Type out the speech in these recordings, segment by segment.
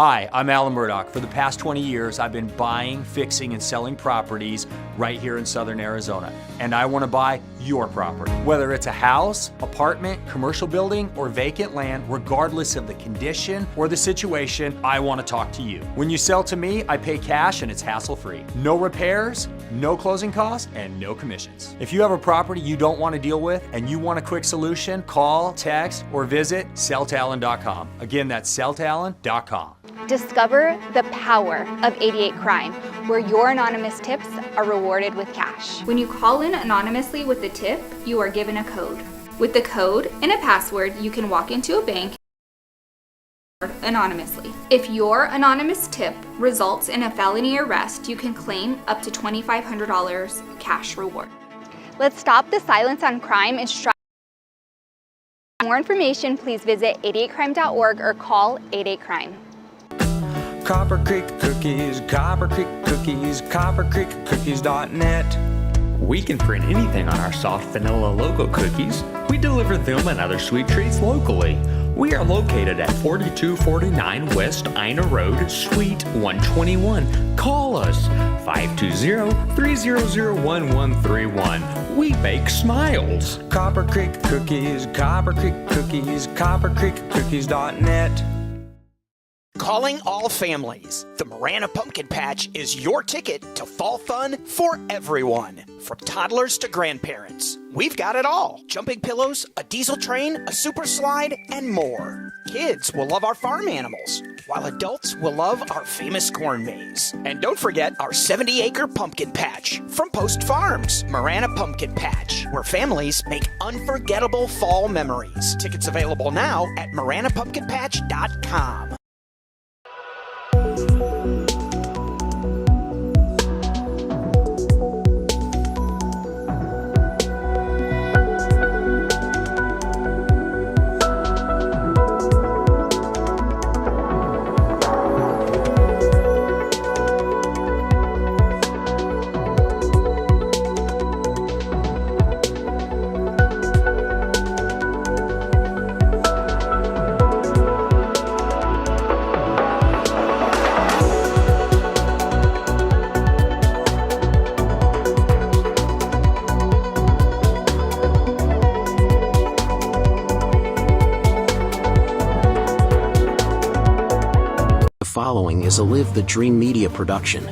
Hi, I'm Alan Murdoch. For the past 20 years, I've been buying, fixing, and selling properties right here in Southern Arizona. And I want to buy your property. Whether it's a house, apartment, commercial building, or vacant land, regardless of the condition or the situation, I want to talk to you. When you sell to me, I pay cash and it's hassle-free. No repairs, no closing costs, and no commissions. If you have a property you don't want to deal with and you want a quick solution, call, text, or visit selltalon.com. Again, that's selltalon.com. Discover the power of 88 Crime, where your anonymous tips are rewarded with cash. When you call in anonymously with a tip, you are given a code. With the code and a password, you can walk into a bank anonymously. If your anonymous tip results in a felony arrest, you can claim up to $2,500 cash reward. Let's stop the silence on crime and strive. For more information, please visit 88crime.org or call 88crime. Copper Creek Cookies, Copper Creek Cookies, coppercreekcookies.net. We can print anything on our soft vanilla logo cookies. We deliver them and other sweet treats locally. We are located at 4249 West Ina Road, Suite 121. Call us 520-300-1131. We bake smiles. Copper Creek Cookies, Copper Creek Cookies, coppercreekcookies.net. Calling all families. The Marana Pumpkin Patch is your ticket to fall fun for everyone, from toddlers to grandparents. We've got it all. Jumping pillows, a diesel train, a super slide, and more. Kids will love our farm animals, while adults will love our famous corn maze. And don't forget our 70-acre pumpkin patch from Post Farms. Marana Pumpkin Patch, where families make unforgettable fall memories. Tickets available now at maranapumpkinpatch.com. The following is a Live the Dream Media production.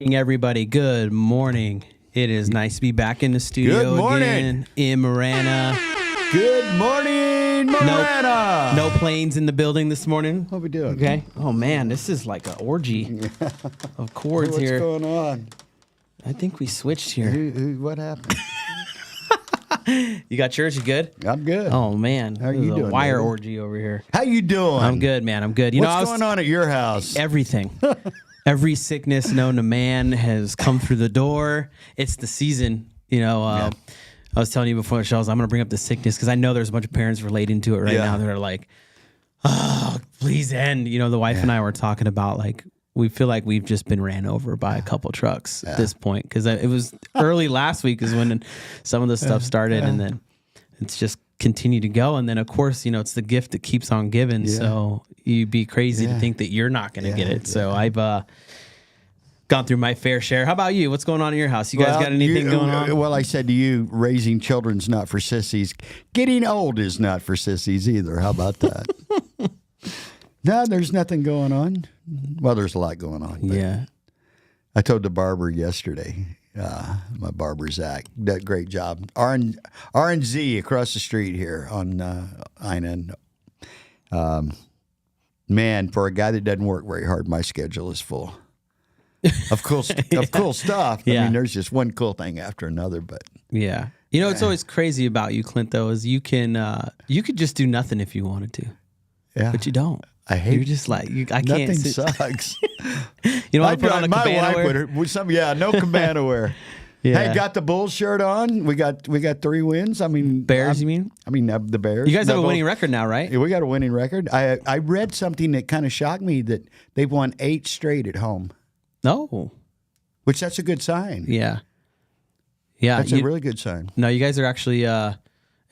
Everybody, good morning. It is nice to be back in the studio again in Marana. Good morning, Marana. No planes in the building this morning. What we doing? Okay. Oh man, this is like an orgy of chords here. What's going on? I think we switched here. What happened? You got yours? You good? I'm good. Oh man, how are you doing? A wire orgy over here. How you doing? I'm good, man. I'm good. What's going on at your house? Everything. Every sickness known to man has come through the door. It's the season, I was telling you before the show, I'm going to bring up the sickness because I know there's a bunch of parents relating to it right now that are like, oh, please end. The wife and I were talking about, like, we feel like we've just been ran over by a couple trucks at this point, because it was early last week is when some of the stuff started, and then it's just continued to go. And then, of course, it's the gift that keeps on giving. So you'd be crazy to think that you're not going to get it. So I've gone through my fair share. How about you? What's going on in your house? You guys got anything going on? Well, I said to you, raising children's not for sissies. Getting old is not for sissies either. How about that? No, there's nothing going on. Well, there's a lot going on. Yeah. I told the barber yesterday, my barber, Zach, did a great job. R&Z across the street here on Ina. Man, for a guy that doesn't work very hard, my schedule is full. Of cool stuff. I mean, there's just one cool thing after another, but yeah. It's always crazy about you, Clint, though, is you could just do nothing if you wanted to. Yeah. But you don't. I hate. You're just like I nothing can't. Sucks. You know, put on a cabana wear? No cabana wear. Hey, got the Bulls shirt on. We got 3 wins. I mean, Bears. You mean? I mean the Bears. You guys have a winning record now, right? Yeah, we got a winning record. I read something that kind of shocked me that they've won 8 straight at home. No. which that's a good sign. Yeah. Yeah. That's a really good sign. No, you guys are actually,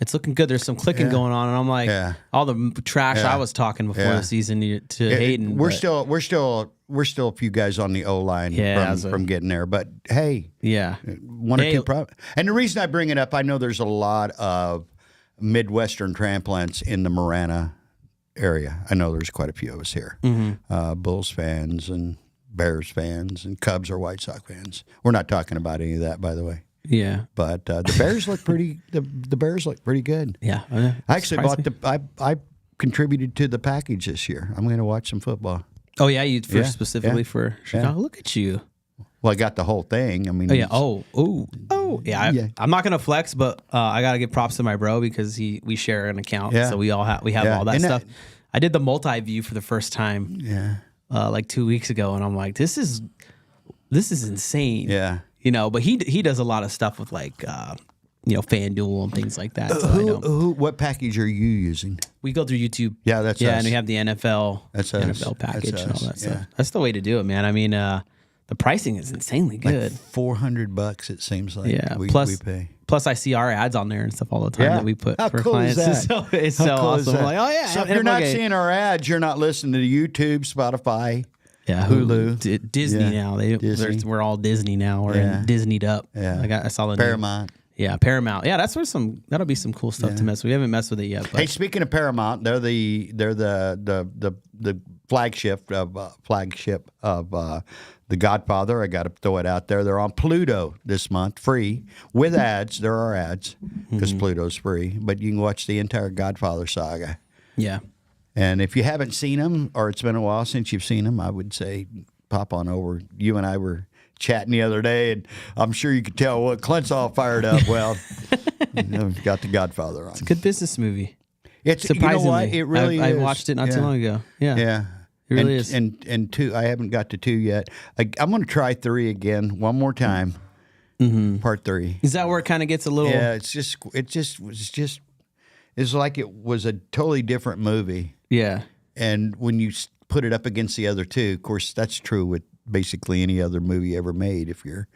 it's looking good. There's some clicking going on, and I'm like, all the trash I was talking before the season to Hayden. We're still a few guys on the O line from getting there, but hey, one or two problems. And the reason I bring it up, I know there's a lot of Midwestern transplants in the Marana area. I know there's quite a few of us here, Bulls fans and Bears fans and Cubs or White Sox fans. We're not talking about any of that, by the way. Yeah, but the Bears look pretty. The Bears look pretty good. Yeah, I actually I contributed to the package this year. I'm going to watch some football. Oh yeah, specifically for Chicago. Look at you. Well, I got the whole thing. I mean, yeah. I'm not going to flex, but I got to give props to my bro because we share an account, so we have all that stuff. I did the multi-view for the first time. Like 2 weeks ago, and I'm like, this is insane. Yeah. You know, but he does a lot of stuff with like FanDuel and things like that. So what package are you using? We go through YouTube. Yeah, that's us. And we have the NFL package and all that stuff. That's the way to do it, man. I mean, the pricing is insanely good. Like $400, it seems like. Yeah. We pay. Plus, I see our ads on there and stuff all the time that we put for cool clients. Is that? So it's so awesome. I'm like, oh yeah. So if you're not seeing our ads, you're not listening to YouTube, Spotify. Yeah, Hulu, Disney now. Disney. We're all Disney now. We're Disneyed up. Yeah, I saw the Paramount. Paramount. Yeah, that's where that'll be some cool stuff to mess with. We haven't messed with it yet. But. Hey, speaking of Paramount, they're the flagship of The Godfather. I got to throw it out there. They're on Pluto this month, free with ads. There are ads because Pluto's free, but you can watch the entire Godfather saga. Yeah. And if you haven't seen them, or it's been a while since you've seen them, I would say pop on over. You and I were chatting the other day, and I'm sure you could tell what Clint's all fired up. Well, we've got The Godfather on. It's a good business movie. It's surprisingly. You know what? It really is. I watched it not too long ago. Yeah. Yeah. It really is. And 2, I haven't got to 2 yet. I'm going to try 3 again one more time. Part 3. Is that where it kind of gets a little? Yeah. It's like it was a totally different movie. Yeah. And when you put it up against the other 2, of course, that's true with basically any other movie ever made. If you're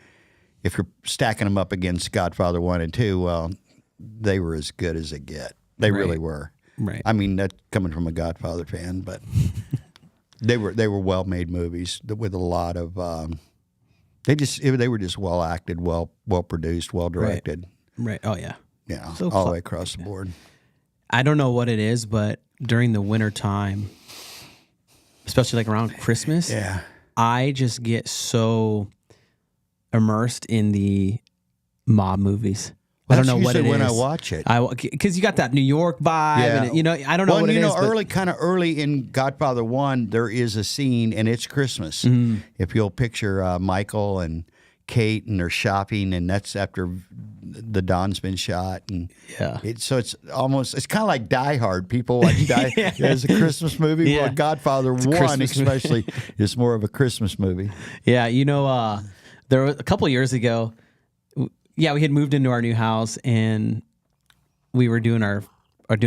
stacking them up against Godfather 1 and 2, well, they were as good as it get. They really were. Right. I mean, that's coming from a Godfather fan, but they were well-made movies with a lot of they were just well acted, well produced, well directed. Right. Oh yeah. Yeah. So all the way across the board. I don't know what it is, but during the winter time, especially like around Christmas, I just get so immersed in the mob movies. I don't know what it is. When I watch it, because you got that New York vibe, and I don't know what it is. Early in Godfather 1, there is a scene, and it's Christmas. If you'll picture Michael and Kate, and they're shopping, and that's after the Don's been shot, and it's kind of like Die Hard. People watch Die as a Christmas movie. Well, Godfather 1 especially is more of a Christmas movie. Yeah, there was a couple of years ago. Yeah, we had moved into our new house, and we were doing a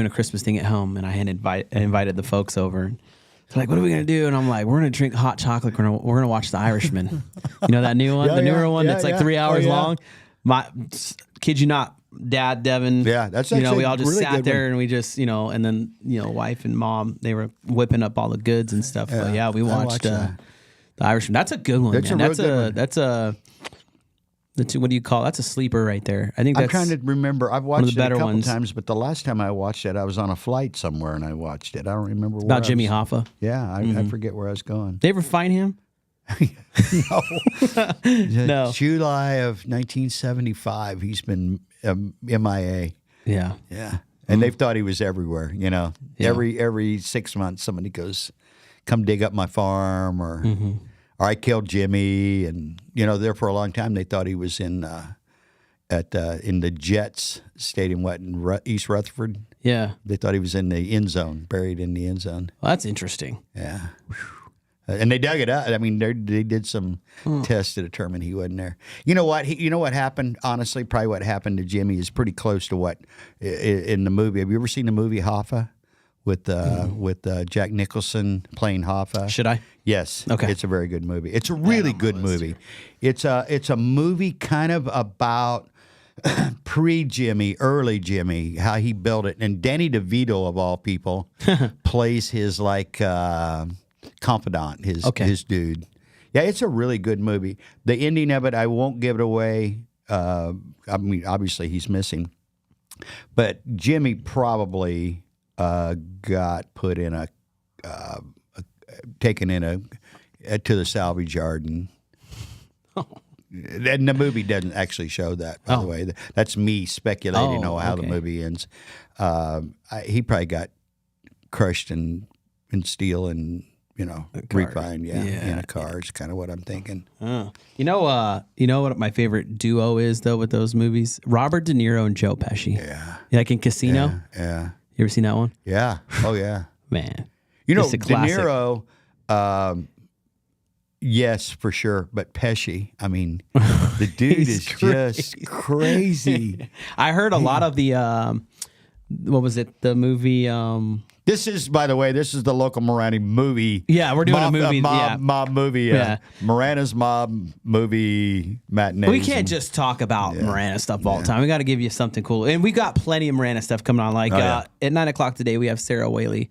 Christmas thing at home, and I had invited the folks over. And they're like, "What are we gonna do?" And I'm like, "We're gonna drink hot chocolate. We're gonna watch The Irishman." You know that new one, the newer one that's like 3 hours long. Kid you not, Dad, Devin. Yeah, that's actually we all just really sat there and we just and then wife and mom, they were whipping up all the goods and stuff. But yeah, we watched The Irishman. That's a good one. That's man. a real good one. That's a what do you call it? That's a sleeper right there. I think that's I'm trying to remember. I've watched it a couple times, but the last time I watched it, I was on a flight somewhere and I watched it. I don't remember where. About Jimmy Hoffa. Yeah, I forget where I was going. They ever find him? No. July of 1975. He's been MIA. Yeah. Yeah. And they've thought he was everywhere. Every 6 months somebody goes, "Come dig up my farm," or I killed Jimmy. And there for a long time they thought he was in the Jets stadium, in East Rutherford. Yeah. They thought he was in the end zone, buried in the end zone. Well, that's interesting. Yeah. And they dug it up. I mean, they did some tests to determine he wasn't there. You know what? What happened? Honestly, probably what happened to Jimmy is pretty close to what in the movie. Have you ever seen the movie Hoffa with Jack Nicholson playing Hoffa. Should I? Yes. Okay. It's a very good movie. It's a really good movie. It's a movie kind of about pre-Jimmy, early Jimmy, how he built it. And Danny DeVito, of all people, plays his confidant, his dude. Yeah, it's a really good movie. The ending of it, I won't give it away. I mean, obviously he's missing. But Jimmy probably got put in taken in to the salvage yard, and the movie doesn't actually show that. By the way, that's me speculating on how the movie ends. He probably got crushed in steel and refined, in a car. Is kind of what I'm thinking. You know what my favorite duo is though with those movies? Robert De Niro and Joe Pesci. Yeah, like in Casino. Yeah. You ever seen that one? Yeah. Oh yeah. Man, De Niro. Yes, for sure. But Pesci, I mean, the dude is just crazy. I heard a lot of the what was it? The movie. This is, by the way, the local Marana movie. Yeah, we're doing a movie. Mob movie. Marana's mob movie matinee. We can't just talk about Marana stuff all the time. We got to give you something cool. And we got plenty of Marana stuff coming on. Like at 9 o'clock today, we have Sarah Whaley,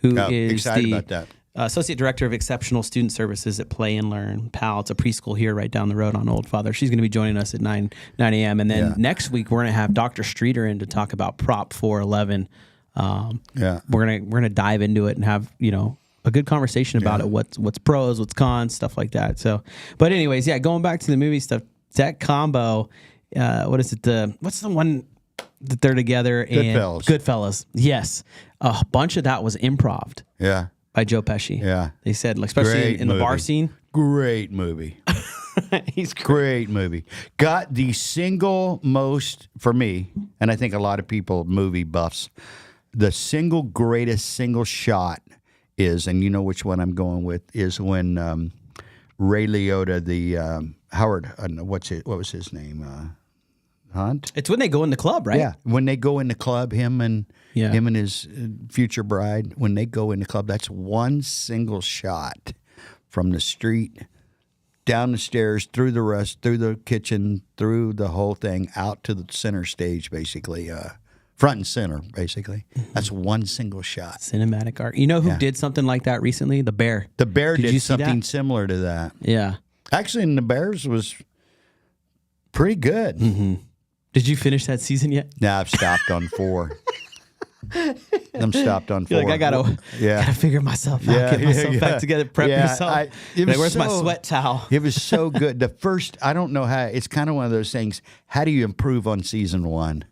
who is excited about that. Associate Director of Exceptional Student Services at Play and Learn. PAL, it's a preschool here right down the road on Old Father. She's going to be joining us at 9 a.m. And then next week, we're going to have Dr. Streeter in to talk about Prop 411. We're gonna dive into it and have a good conversation about it. What's pros, what's cons, stuff like that. So, but anyways, going back to the movie stuff. That combo, what is it? What's the one that they're together? Goodfellas. Yes, a bunch of that was improv'd. Yeah. By Joe Pesci. Yeah. They said, especially in the bar scene. Great movie. He's great movie. Got the single most, for me, and I think a lot of people, movie buffs, the single greatest single shot is, and you know which one I'm going with, is when Ray Liotta, the Howard, what was his name? Hunt? It's when they go in the club, right? Yeah, when they go in the club, him and his future bride, when they go in the club, that's one single shot from the street, down the stairs, through the kitchen, through the whole thing, out to the center stage, basically, front and center, basically. That's one single shot. Cinematic art. You know who did something like that recently? The Bear. The Bear did something similar to that. Yeah. Actually, and the Bears was pretty good. Mm-hmm. Did you finish that season yet? No, I've stopped on 4. I'm stopped on 4. Like, I gotta figure myself out, get myself back together, prep myself. Where's my sweat towel? It was so good. The first, I don't know how. It's kind of one of those things. How do you improve on season 1?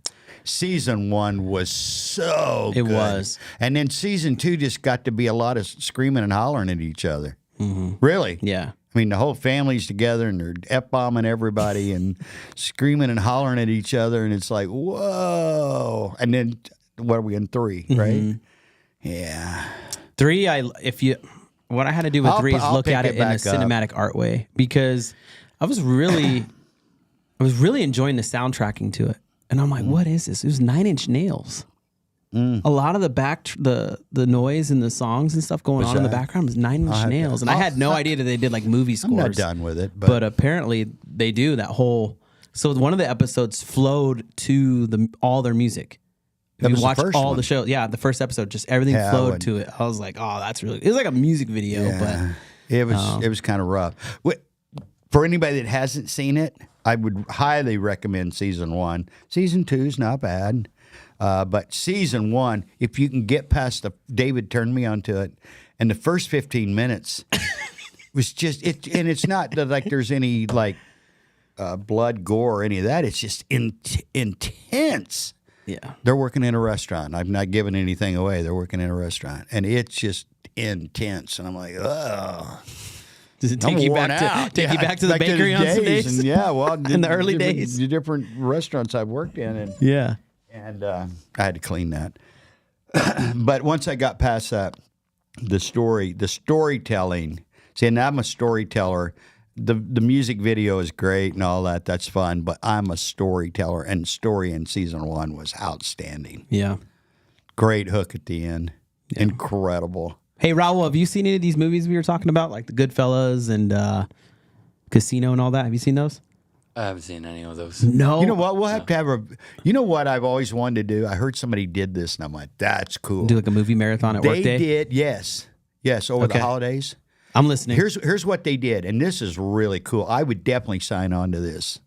Season 1 was so good. It was, and then season 2 just got to be a lot of screaming and hollering at each other. Mm-hmm. Really? Yeah. I mean, the whole family's together and they're F-bombing everybody and screaming and hollering at each other, and it's like, whoa! And then what are we in 3, right? Mm-hmm. Yeah. 3, what I had to do with 3 is look at it in a cinematic art way, because I was really enjoying the soundtracking to it, and I'm like, what is this? It was 9 Inch Nails. A lot of the noise and the songs and stuff going on in the background was 9 Inch Nails, and I had no idea that they did like movie scores. I'm not done with it, but apparently they do that whole. So one of the episodes flowed to all their music. If you watch all the shows, the first episode, just everything flowed to it. I was like, oh, that's really. It was like a music video, but it was kind of rough. For anybody that hasn't seen it, I would highly recommend season 1. Season 2 is not bad. But season 1, if you can get past David turned me onto it, and the first 15 minutes was just it, and it's not that like there's any like blood, gore, or any of that. It's just intense. Yeah, they're working in a restaurant. I'm not giving anything away. They're working in a restaurant, and it's just intense. And I'm like, oh. Does it take you back to the bakery on some days? And in the early days, the different restaurants I've worked in, and And I had to clean that. But once I got past that, the storytelling. See, and I'm a storyteller. The music video is great and all that. That's fun. But I'm a storyteller, and story in season 1 was outstanding. Yeah. Great hook at the end. Incredible. Hey, Raul, have you seen any of these movies we were talking about, like the Goodfellas and Casino and all that? Have you seen those? I haven't seen any of those. No. You know what? We'll have to have a. You know what I've always wanted to do? I heard somebody did this, and I'm like, that's cool. Do like a movie marathon at work day? They did, yes. Over the holidays. I'm listening. Here's what they did, and this is really cool. I would definitely sign on to this.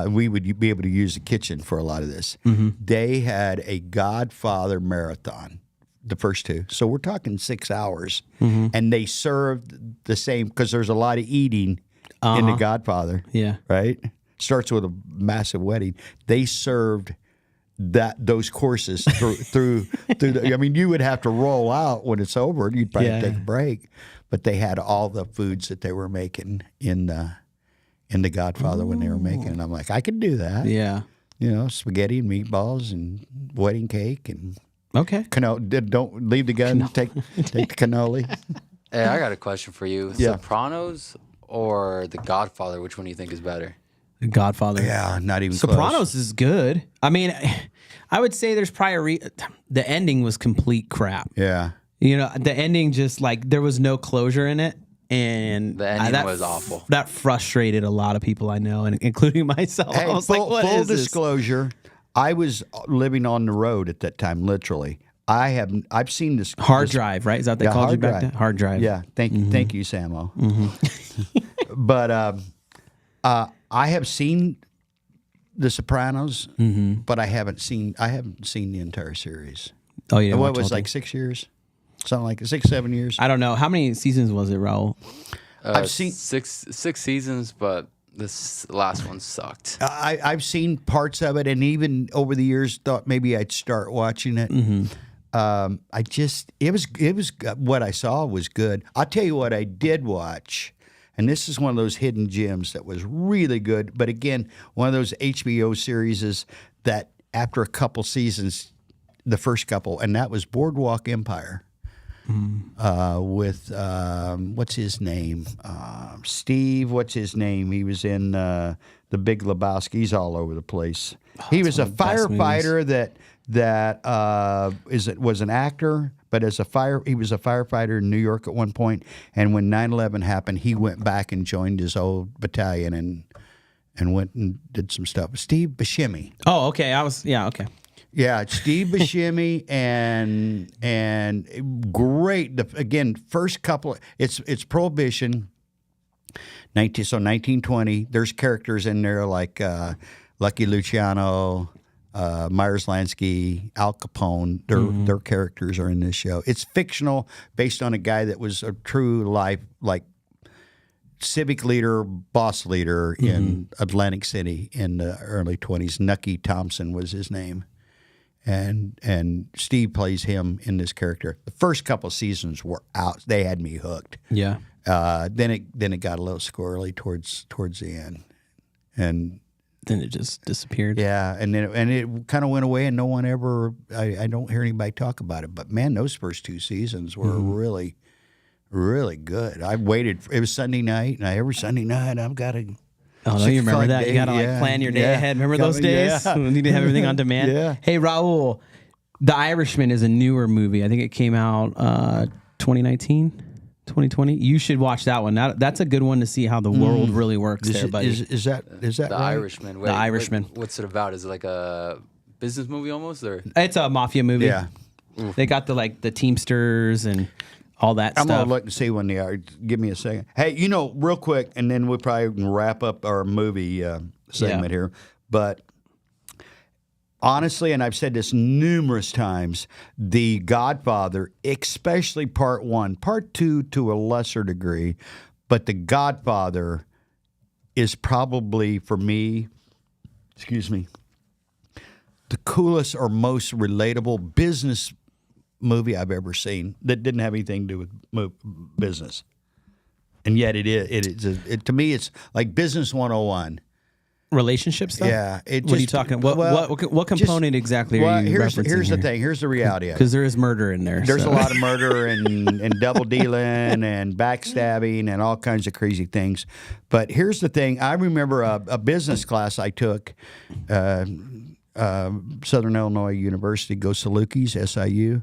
We would be able to use the kitchen for a lot of this. Mm-hmm. They had a Godfather marathon, the first two. So we're talking 6 hours, and they served the same because there's a lot of eating in the Godfather. Yeah. Right? Starts with a massive wedding. They served those courses through the, I mean, you would have to roll out when it's over. You'd probably take a break. But they had all the foods that they were making in the Godfather when they were making it. And I'm like, I could do that. Yeah. You know, spaghetti and meatballs and wedding cake and don't leave the gun. Take the cannoli. Hey, I got a question for you. Yeah. Sopranos or The Godfather? Which one do you think is better? The Godfather. Yeah, not even Sopranos close. is good. I mean, I would say there's probably the ending was complete crap. Yeah. You know, the ending just like there was no closure in it. And the ending was awful. That frustrated a lot of people I know, and including myself. Hey, I was like, what full is this? disclosure, I was living on the road at that time, literally. I've seen this hard drive, right? Is that what they called you back then? Hard drive. Yeah. Thank you, Samo. But I have seen The Sopranos, but I haven't seen the entire series. Oh, yeah. What was like 6 years? Something like 6, 7 years. I don't know. How many seasons was it, Raul? I've seen six seasons, but this last one sucked. I've seen parts of it, and even over the years, thought maybe I'd start watching it. It was what I saw was good. I'll tell you what I did watch, and this is one of those hidden gems that was really good. But again, one of those HBO series that after a couple seasons, the first couple, and that was Boardwalk Empire. With what's his name? Steve. What's his name? He was in The Big Lebowski. He's all over the place. He was a firefighter was an actor, but he was a firefighter in New York at one point. And when 9/11 happened, he went back and joined his old battalion and went and did some stuff. Steve Buscemi. Oh, okay. Okay. Yeah, Steve Buscemi and great. Again, first couple. It's Prohibition. 1920. There's characters in there like Lucky Luciano, Myers Lansky, Al Capone. Their characters are in this show. It's fictional, based on a guy that was a true life like civic leader, boss leader in Atlantic City in the early 20s. Nucky Thompson was his name. And Steve plays him in this character. The first couple seasons were out; they had me hooked. Yeah. Then it got a little squirrely towards the end, and then it just disappeared. Yeah, and it kind of went away, and no one ever. I don't hear anybody talk about it. But man, those first two seasons were really, really good. I waited. It was Sunday night, and every Sunday night I've got to. Oh, no, you remember that? You got to plan your day ahead. Remember those days? Yeah. We need to have everything on demand. Yeah. Hey, Raul, The Irishman is a newer movie. I think it came out 2019, 2020. You should watch that one. That's a good one to see how the world really works there, buddy. Is that The right? Irishman. Wait, The Irishman. What's it about? Is it like a business movie almost, or? It's a mafia movie. Yeah. They got the Teamsters and all that I'm stuff. going to look and see when they are. Give me a second. Hey, real quick, and then we'll probably wrap up our movie segment here. But honestly, and I've said this numerous times, The Godfather, especially Part 1, Part 2 to a lesser degree, but The Godfather is probably, for me, the coolest or most relatable business movie I've ever seen that didn't have anything to do with business, and yet it is. To me, it's like Business 101. Relationship stuff. Yeah. What are you talking? What component exactly are you referencing? Here's the thing. Here's the reality. Because there is murder in there. There's a lot of murder and double dealing and backstabbing and all kinds of crazy things. But here's the thing. I remember a business class I took. Southern Illinois University, go Salukis, SIU.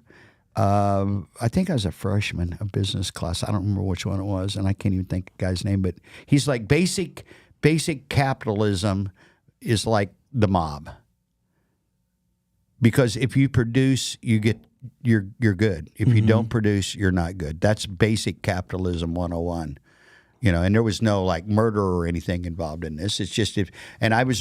I think I was a freshman, a business class. I don't remember which one it was, and I can't even think of the guy's name. But he's like, basic capitalism is like the mob, because if you produce, you're good. If you don't produce, you're not good. That's basic capitalism 101. And there was no like murder or anything involved in this. It's just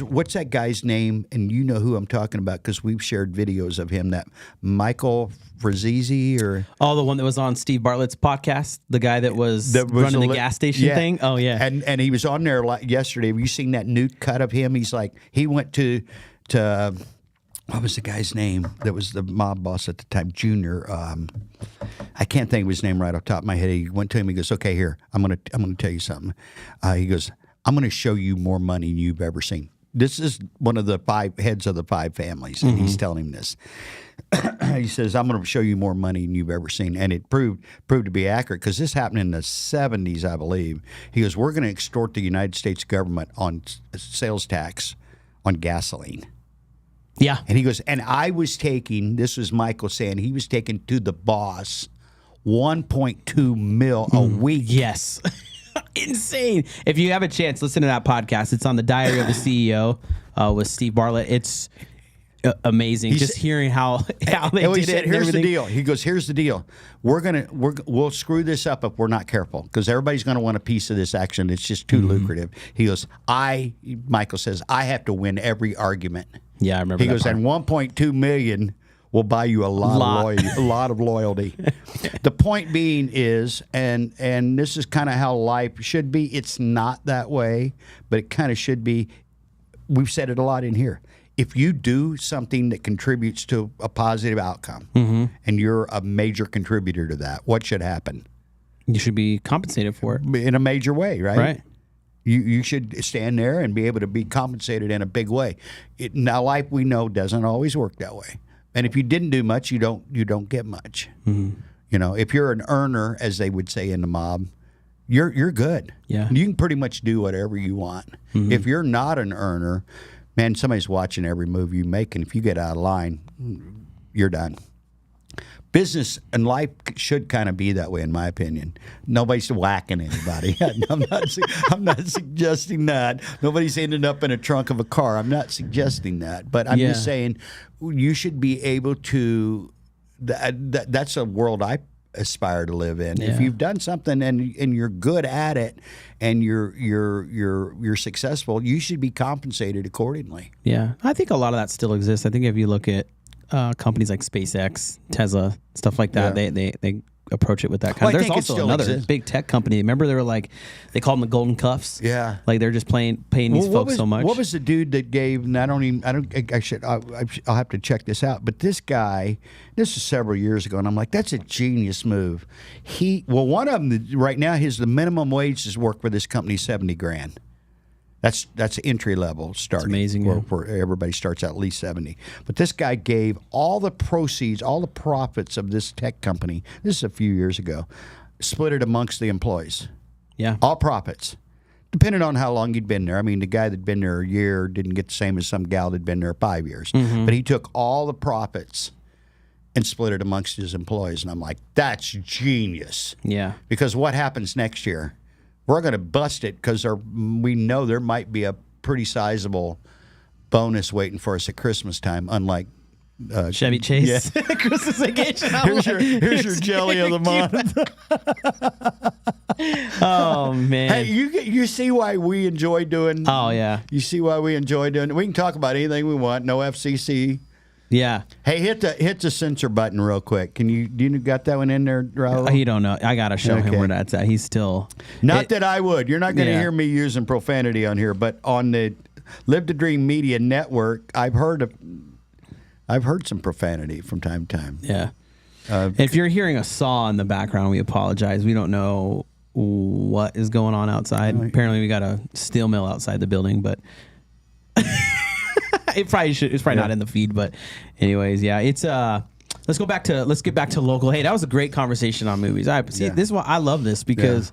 what's that guy's name? And you know who I'm talking about because we've shared videos of him, that Michael Frazizi or... Oh, the one that was on Steve Bartlett's podcast? The guy that was running the gas station thing? Oh, yeah. And he was on there yesterday. Have you seen that new cut of him? He's like, he went to what was the guy's name that was the mob boss at the time? Junior. I can't think of his name right off the top of my head. He went to him. He goes, "Okay, here, I'm gonna tell you something." He goes, "I'm gonna show you more money than you've ever seen." This is one of the 5 heads of the 5 families, and he's telling him this. He says, "I'm gonna show you more money than you've ever seen," and it proved to be accurate because this happened in the 70s, I believe. He goes, "We're gonna extort the United States government on sales tax on gasoline." Yeah. And he goes, and I was taking, this was Michael saying, he was taking to the boss $1.2 million a week. Yes. Insane. If you have a chance, listen to that podcast. It's on the Diary of the CEO with Steve Bartlett. It's amazing. Just hearing how they did it. Here's the deal. He goes, here's the deal. We'll screw this up if we're not careful because everybody's going to want a piece of this action. It's just too lucrative. He goes, Michael says, I have to win every argument. Yeah, I remember. He goes, and $1.2 million will buy you a lot of loyalty. The point being is, and this is kind of how life should be. It's not that way, but it kind of should be. We've said it a lot in here. If you do something that contributes to a positive outcome, and you're a major contributor to that, what should happen? You should be compensated for it in a major way, right? Right. You should stand there and be able to be compensated in a big way. Now, life we know doesn't always work that way. And if you didn't do much, you don't get much. If you're an earner, as they would say in the mob, you're good. Yeah. You can pretty much do whatever you want. If you're not an earner, man, somebody's watching every move you make, and if you get out of line, you're done. Business and life should kind of be that way, in my opinion. Nobody's whacking anybody. I'm not suggesting that. Nobody's ending up in a trunk of a car. I'm not suggesting that. But I'm just saying you should be able to that's a world I aspire to live in. If you've done something and you're good at it and you're successful, you should be compensated accordingly. Yeah. I think a lot of that still exists. I think if you look at companies like SpaceX, Tesla, stuff like that, they approach it with that kind of. There's also another big tech company. Remember, they called them the Golden Cuffs. Yeah, like they're just paying these folks so much. What was the dude that gave? And I'll have to check this out. But this guy, this is several years ago, and I'm like, that's a genius move. One of them right now, the minimum wage is work for this company $70,000. That's entry level starting. That's amazing. Where everybody starts at least 70. But this guy gave all the proceeds, all the profits of this tech company. This is a few years ago. Split it amongst the employees. Yeah, all profits, depending on how long he'd been there. I mean, the guy that'd been there a year didn't get the same as some gal that'd been there 5 years. But he took all the profits and split it amongst his employees. And I'm like, that's genius. Yeah, because what happens next year? We're going to bust it because we know there might be a pretty sizable bonus waiting for us at Christmas time, unlike Chevy Chase. Yeah. Christmas vacation. Here's your jelly of the month. Oh, man. Hey, you see why we enjoy doing... Oh, yeah. You see why we enjoy doing... We can talk about anything we want. No FCC. Yeah. Hey, hit the censor button real quick. Do you got that one in there, Raul? He don't know. I gotta show him where that's at. He's still that I would. You're not going to hear me using profanity on here, but on the Live to Dream Media Network, I've heard some profanity from time to time. Yeah. If you're hearing a saw in the background, we apologize. We don't know what is going on outside. Right. Apparently, we got a steel mill outside the building, but. It's probably not in the feed, but anyways, yeah. It's let's get back to local. Hey, that was a great conversation on movies. This is why I love this because,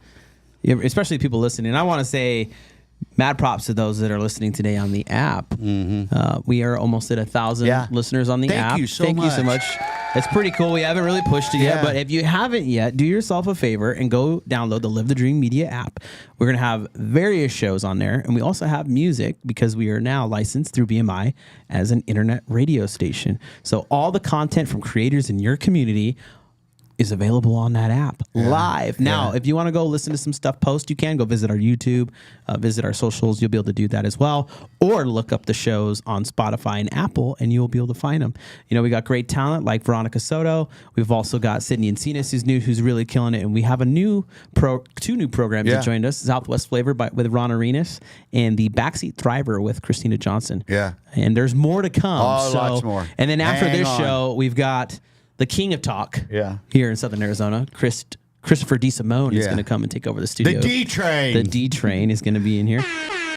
especially people listening. I want to say, mad props to those that are listening today on the app. We are almost at 1,000 listeners on the app. Thank you so much. It's pretty cool. We haven't really pushed it yet, but if you haven't yet, do yourself a favor and go download the Live the Dream Media app. We're going to have various shows on there, and we also have music because we are now licensed through BMI as an internet radio station. So all the content from creators in your community is available on that app live. Now, if you want to go listen to some stuff post, you can go visit our YouTube, visit our socials. You'll be able to do that as well. Or look up the shows on Spotify and Apple, and you'll be able to find them. You know, we got great talent like Veronica Soto. We've also got Sydney Encinas, who's really killing it. And we have two new programs that joined us, Southwest Flavor with Ron Arenas and the Backseat Thriver with Christina Johnson. Yeah. And there's more to come. Oh, lots more. And then after this show, we've got the king of talk here in Southern Arizona, Christopher DeSimone is going to come and take over the studio. The D-Train. The D-Train is going to be in here.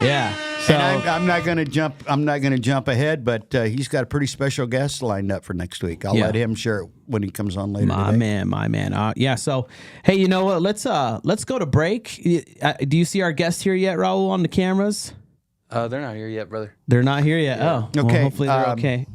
Yeah. So and I'm not going to jump. I'm not going to jump ahead, but he's got a pretty special guest lined up for next week. I'll let him share it when he comes on later. My man. Yeah. So hey, you know what? Let's go to break. Do you see our guest here yet, Raul, on the cameras? They're not here yet, brother. They're not here yet. Yeah. Oh, okay. Well, hopefully they're okay.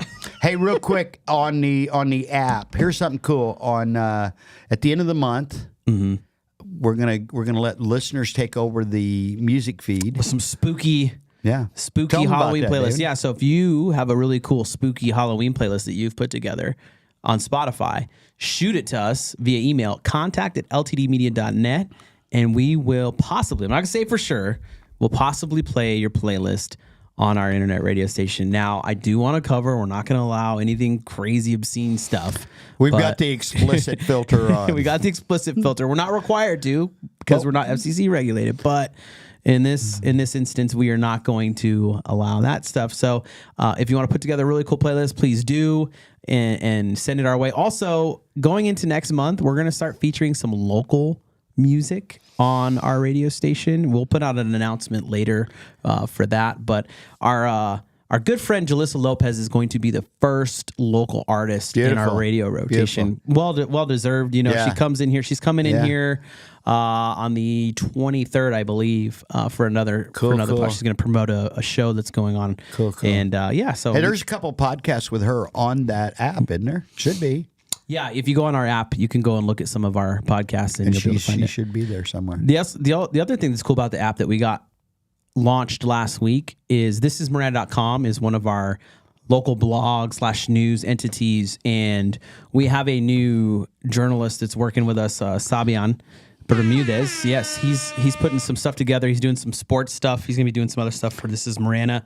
Hey, real quick on the app. Here's something cool. On at the end of the month, we're gonna let listeners take over the music feed with some spooky Tell Halloween about that, playlist. dude. Yeah. So if you have a really cool spooky Halloween playlist that you've put together on Spotify, shoot it to us via email, contact@ltdmedia.net, and we will possibly, I'm not gonna say for sure, we'll possibly play your playlist on our internet radio station. Now, I do want to cover, we're not going to allow anything crazy, obscene stuff. We've got the explicit filter on. We got the explicit filter. We're not required to because we're not FCC regulated, but in this instance, we are not going to allow that stuff. So if you want to put together a really cool playlist, please do and send it our way. Also, going into next month, we're going to start featuring some local music on our radio station. We'll put out an announcement later for that. But our good friend Jalissa Lopez is going to be the first local artist in our radio rotation. Well deserved. You know, she comes in here. She's coming in here on the 23rd, I believe, for another pod. She's going to promote a show that's going on. Cool. And so hey, there's a couple podcasts with her on that app, isn't there? Should be. Yeah, if you go on our app, you can go and look at some of our podcasts, and you'll be able to find it. She should be there somewhere. The other thing that's cool about the app that we got launched last week is thisismarana.com is one of our local blog / news entities, and we have a new journalist that's working with us, Sabian Bermudez. Yes, he's putting some stuff together. He's doing some sports stuff. He's going to be doing some other stuff for This Is Marana.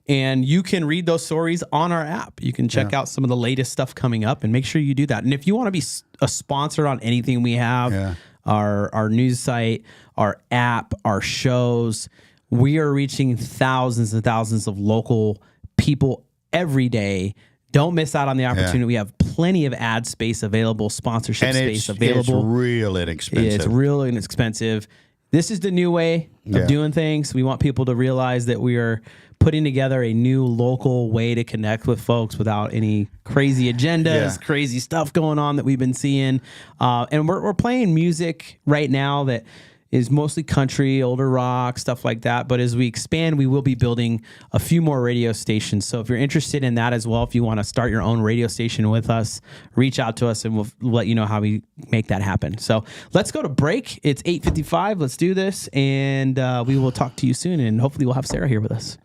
And you can read those stories on our app. You can check out some of the latest stuff coming up and make sure you do that. And if you want to be a sponsor on anything we have, our news site, our app, our shows, we are reaching thousands and thousands of local people every day. Don't miss out on the opportunity. Yeah. We have plenty of ad space available, sponsorship space available. It's real inexpensive. It's real inexpensive. This is the new way of doing things. We want people to realize that we are putting together a new local way to connect with folks without any crazy agendas, crazy stuff going on that we've been seeing. And we're playing music right now that is mostly country, older rock, stuff like that. But as we expand, we will be building a few more radio stations. So if you're interested in that as well, if you want to start your own radio station with us, reach out to us and we'll let you know how we make that happen. So let's go to break. It's 8:55. Let's do this. And we will talk to you soon. And hopefully we'll have Sarah here with us.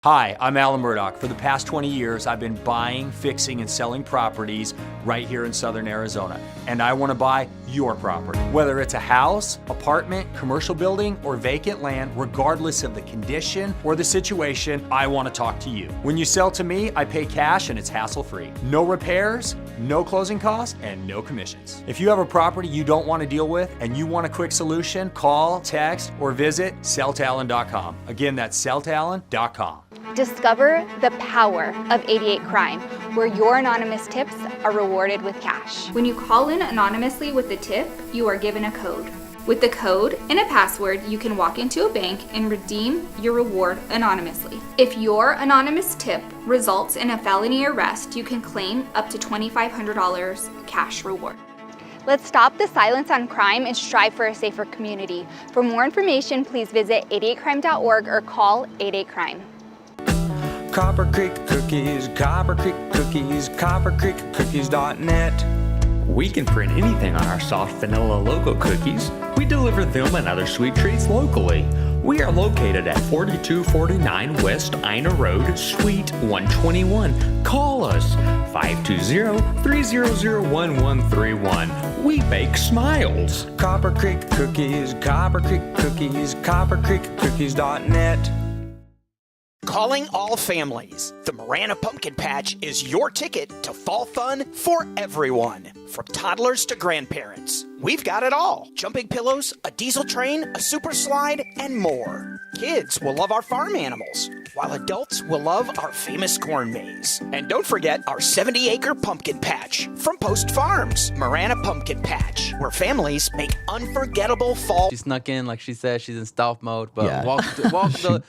Hi, I'm Alan Murdoch. For the past 20 years, I've been buying, fixing, and selling properties right here in Southern Arizona. And I want to buy your property. Whether it's a house, apartment, commercial building, or vacant land, regardless of the condition or the situation, I want to talk to you. When you sell to me, I pay cash and it's hassle-free. No repairs, no closing costs, and no commissions. If you have a property you don't want to deal with and you want a quick solution, call, text, or visit selltalon.com. Again, that's selltalon.com. Discover the power of 88 Crime, where your anonymous tips are rewarded with cash. When you call in anonymously with a tip, you are given a code. With the code and a password, you can walk into a bank and redeem your reward anonymously. If your anonymous tip results in a felony arrest, you can claim up to $2,500 cash reward. Let's stop the silence on crime and strive for a safer community. For more information, please visit 88crime.org or call 88crime. Copper Creek Cookies, Copper Creek Cookies, coppercreekcookies.net. We can print anything on our soft vanilla logo cookies. We deliver them and other sweet treats locally. We are located at 4249 West Ina Road, Suite 121. Call us 520-300-1131. We bake smiles. Copper Creek Cookies, Copper Creek Cookies, coppercreekcookies.net. Calling all families. The Marana Pumpkin Patch is your ticket to fall fun for everyone. From toddlers to grandparents, we've got it all. Jumping pillows, a diesel train, a super slide, and more. Kids will love our farm animals, while adults will love our famous corn maze. And don't forget our 70-acre pumpkin patch from Post Farms. Marana Pumpkin Patch, where families make unforgettable fall. She snuck in, like she said, she's in stealth mode, but welcome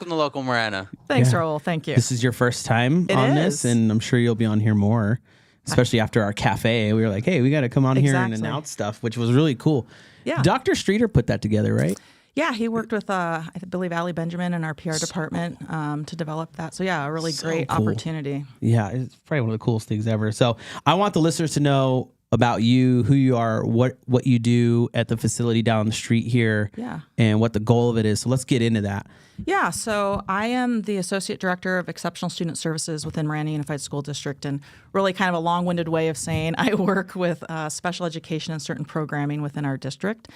to local Marana. Thanks, Raul. Thank you. This is your first time on this, and I'm sure you'll be on here more, especially after our cafe. We were like, hey, we got to come on here and announce stuff, which was really cool. Yeah. Dr. Streeter put that together, right? Yeah, he worked with, I believe, Allie Benjamin in our PR department to develop that. So, yeah, a really great opportunity. Yeah, it's probably one of the coolest things ever. So I want the listeners to know about you, who you are, what you do at the facility down the street here, and what the goal of it is. So let's get into that. Yeah, so I am the Associate Director of Exceptional Student Services within Marana Unified School District, and really kind of a long-winded way of saying I work with special education and certain programming within our district.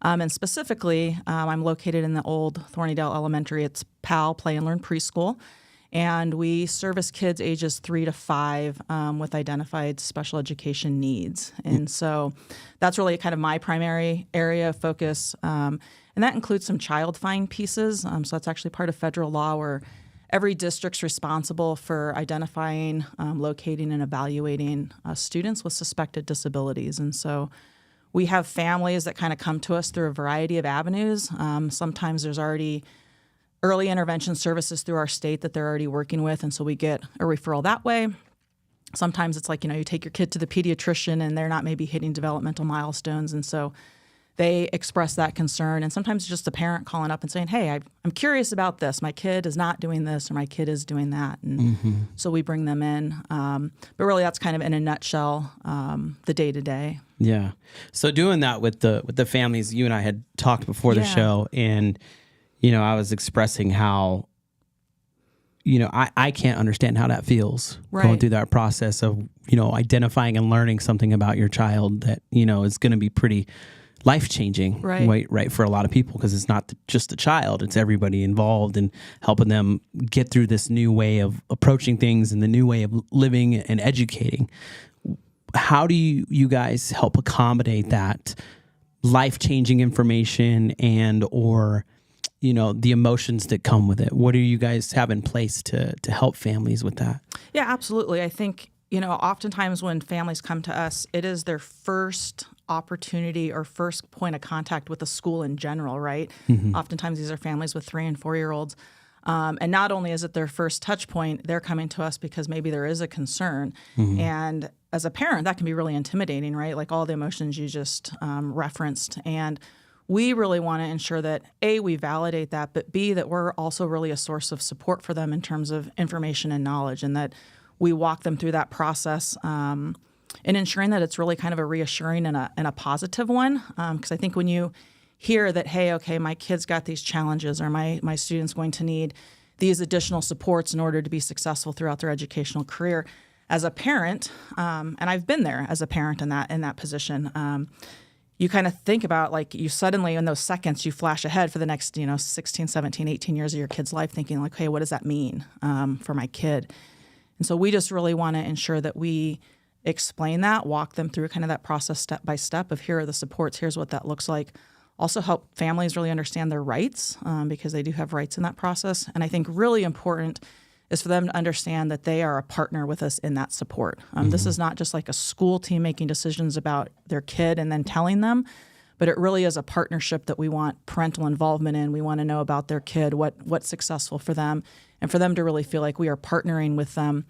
And specifically, I'm located in the old Thornydale Elementary. It's PAL, Play and Learn Preschool. And we service kids ages 3 to 5 with identified special education needs. And so that's really kind of my primary area of focus. And that includes some child find pieces. So that's actually part of federal law where every district's responsible for identifying, locating, and evaluating students with suspected disabilities. And so we have families that kind of come to us through a variety of avenues. Sometimes there's already early intervention services through our state that they're already working with, and so we get a referral that way. Sometimes it's like, you take your kid to the pediatrician and they're not maybe hitting developmental milestones, and so they express that concern. And sometimes it's just a parent calling up and saying, hey, I'm curious about this. My kid is not doing this or my kid is doing that. And so we bring them in. But really that's kind of in a nutshell the day-to-day. Yeah. So doing that with the families, you and I had talked before the show, and I was expressing how I can't understand how that feels going through that process of identifying and learning something about your child that is going to be pretty life-changing, right for a lot of people, because it's not just the child, it's everybody involved in helping them get through this new way of approaching things and the new way of living and educating. How do you guys help accommodate that life-changing information and or the emotions that come with it? What do you guys have in place to help families with that? Yeah, absolutely. I think, oftentimes when families come to us, it is their first opportunity or first point of contact with the school in general, right? Oftentimes these are families with 3 and 4-year-olds. And not only is it their first touch point, they're coming to us because maybe there is a concern. And as a parent, that can be really intimidating, right? Like all the emotions you just referenced. And we really want to ensure that, A, we validate that, but B, that we're also really a source of support for them in terms of information and knowledge, and that we walk them through that process and ensuring that it's really kind of a reassuring and a positive one. Because I think when you hear that, hey, okay, my kid's got these challenges, or my student's going to need these additional supports in order to be successful throughout their educational career, as a parent, and I've been there as a parent in that position, you kind of think about, like, you suddenly in those seconds you flash ahead for the next 16, 17, 18 years of your kid's life, thinking like, hey, what does that mean for my kid? And so we just really want to ensure that we explain that, walk them through kind of that process step by step of here are the supports, here's what that looks like. Also help families really understand their rights because they do have rights in that process. And I think really important is for them to understand that they are a partner with us in that support. This is not just like a school team making decisions about their kid and then telling them, but it really is a partnership that we want parental involvement in. We want to know about their kid, what's successful for them, and for them to really feel like we are partnering with them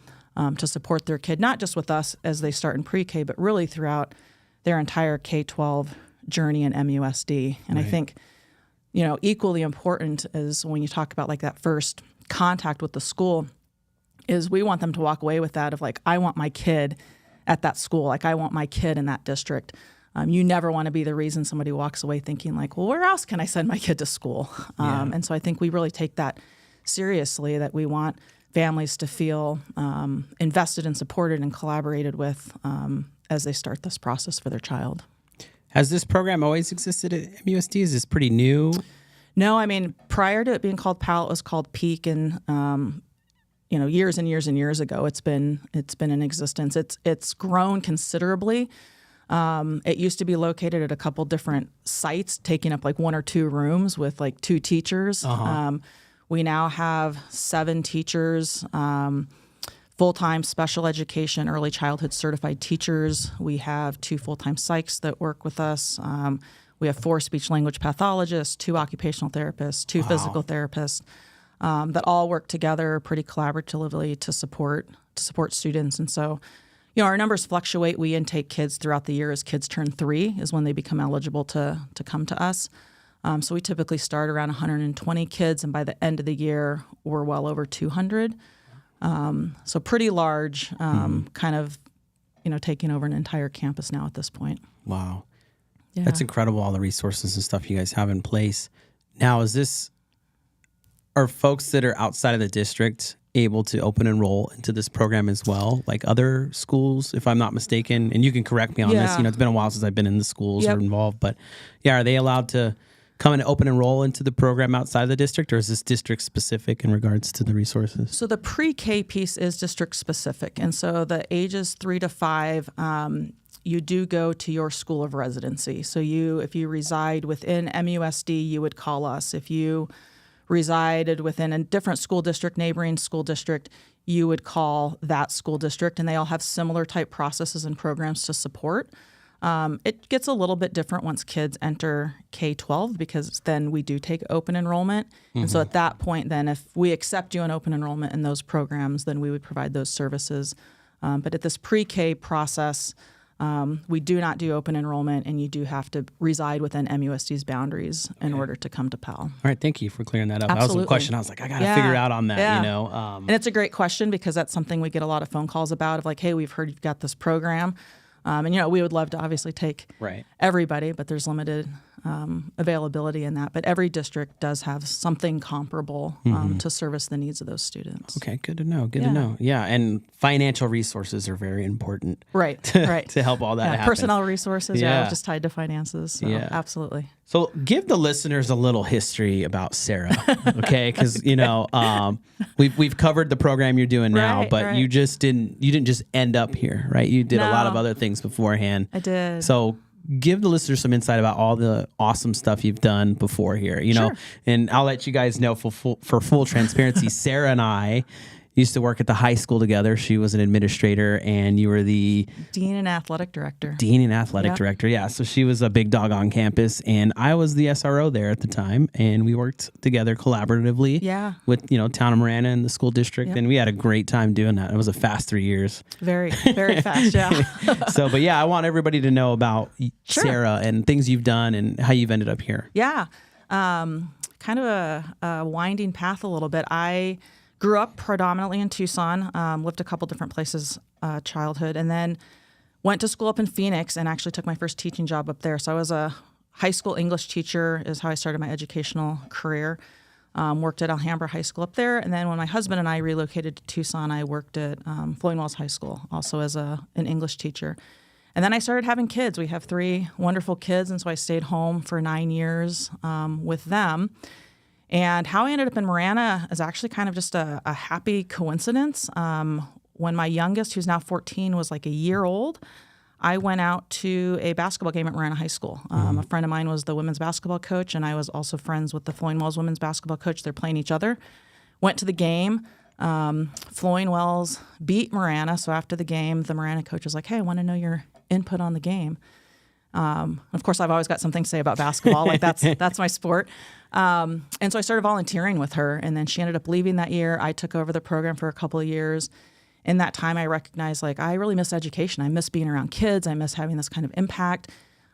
to support their kid, not just with us as they start in pre-K, but really throughout their entire K-12 journey in MUSD. And I think, equally important is when you talk about like that first contact with the school, is we want them to walk away with that of like, I want my kid at that school. Like, I want my kid in that district. You never want to be the reason somebody walks away thinking like, well, where else can I send my kid to school? And so I think we really take that seriously, that we want families to feel invested and supported and collaborated with as they start this process for their child. Has this program always existed at MUSD? Is this pretty new? No, I mean, prior to it being called PAL, it was called Peak, and years and years and years ago, it's been in existence. It's grown considerably. It used to be located at a couple different sites, taking up like 1 or 2 rooms with like 2 teachers. We now have 7 teachers, full-time special education, early childhood certified teachers. We have 2 full-time psychs that work with us. We have 4 speech language pathologists, 2 occupational therapists, 2 physical therapists that all work together pretty collaboratively to support students. And so, our numbers fluctuate. We intake kids throughout the year. As kids turn 3 is when they become eligible to come to us. So we typically start around 120 kids, and by the end of the year, we're well over 200. So pretty large, kind of, taking over an entire campus now at this point. Wow. Yeah. That's incredible, all the resources and stuff you guys have in place. Now, are folks that are outside of the district able to open enroll into this program as well, like other schools, if I'm not mistaken? And you can correct me on this. It's been a while since I've been in the schools or involved, but are they allowed to come and open enroll into the program outside of the district, or is this district specific in regards to the resources? So the pre-K piece is district specific. And so the ages 3 to 5, you do go to your school of residency. So if you reside within MUSD, you would call us. If you resided within a different school district, neighboring school district, you would call that school district, and they all have similar type processes and programs to support. It gets a little bit different once kids enter K-12, because then we do take open enrollment. And so at that point, then if we accept you in open enrollment in those programs, then we would provide those services. But at this pre-K process, we do not do open enrollment, and you do have to reside within MUSD's boundaries in order to come to PAL. All right, thank you for clearing that up. Absolutely. That was a question I was like, I got to figure out on that, And it's a great question, because that's something we get a lot of phone calls about, of like, hey, we've heard you've got this program. And, we would love to obviously take everybody, but there's limited availability in that. But every district does have something comparable to service the needs of those students. Okay, good to know. Good to know. Yeah, and financial resources are very important. Right. To help all that happen. Personnel resources, just tied to finances. So absolutely. So give the listeners a little history about Sarah, okay? Because we've covered the program you're doing now, but you didn't just end up here, right? You did a lot of other things beforehand. I did. So give the listeners some insight about all the awesome stuff you've done before here, know. And I'll let you guys know for full transparency. Sarah and I used to work at the high school together. She was an administrator, and you were the Dean and Athletic Director. Director, yeah. So she was a big dog on campus, and I was the SRO there at the time, and we worked together collaboratively with, Town of Marana and the school district, and we had a great time doing that. It was a fast 3 years. Very, very fast, But I want everybody to know about Sarah and things you've done and how you've ended up here. Yeah. Kind of a winding path a little bit. I grew up predominantly in Tucson, lived a couple different places childhood, and then went to school up in Phoenix and actually took my first teaching job up there. So I was a high school English teacher is how I started my educational career. Worked at Alhambra High School up there. And then when my husband and I relocated to Tucson, I worked at Floyd Wells High School, also as an English teacher. And then I started having kids. We have 3 wonderful kids, and so I stayed home for 9 years with them. And how I ended up in Marana is actually kind of just a happy coincidence. When my youngest, who's now 14, was like a year old, I went out to a basketball game at Marana High School. A friend of mine was the women's basketball coach, and I was also friends with the Floyd Wells women's basketball coach. They're playing each other. Went to the game. Floyd Wells beat Marana. So after the game, the Marana coach was like, hey, I want to know your input on the game. Of course, I've always got something to say about basketball. Like that's my sport. And so I started volunteering with her, and then she ended up leaving that year. I took over the program for a couple of years. In that time, I recognized I really miss education. I miss being around kids. I miss having this kind of impact.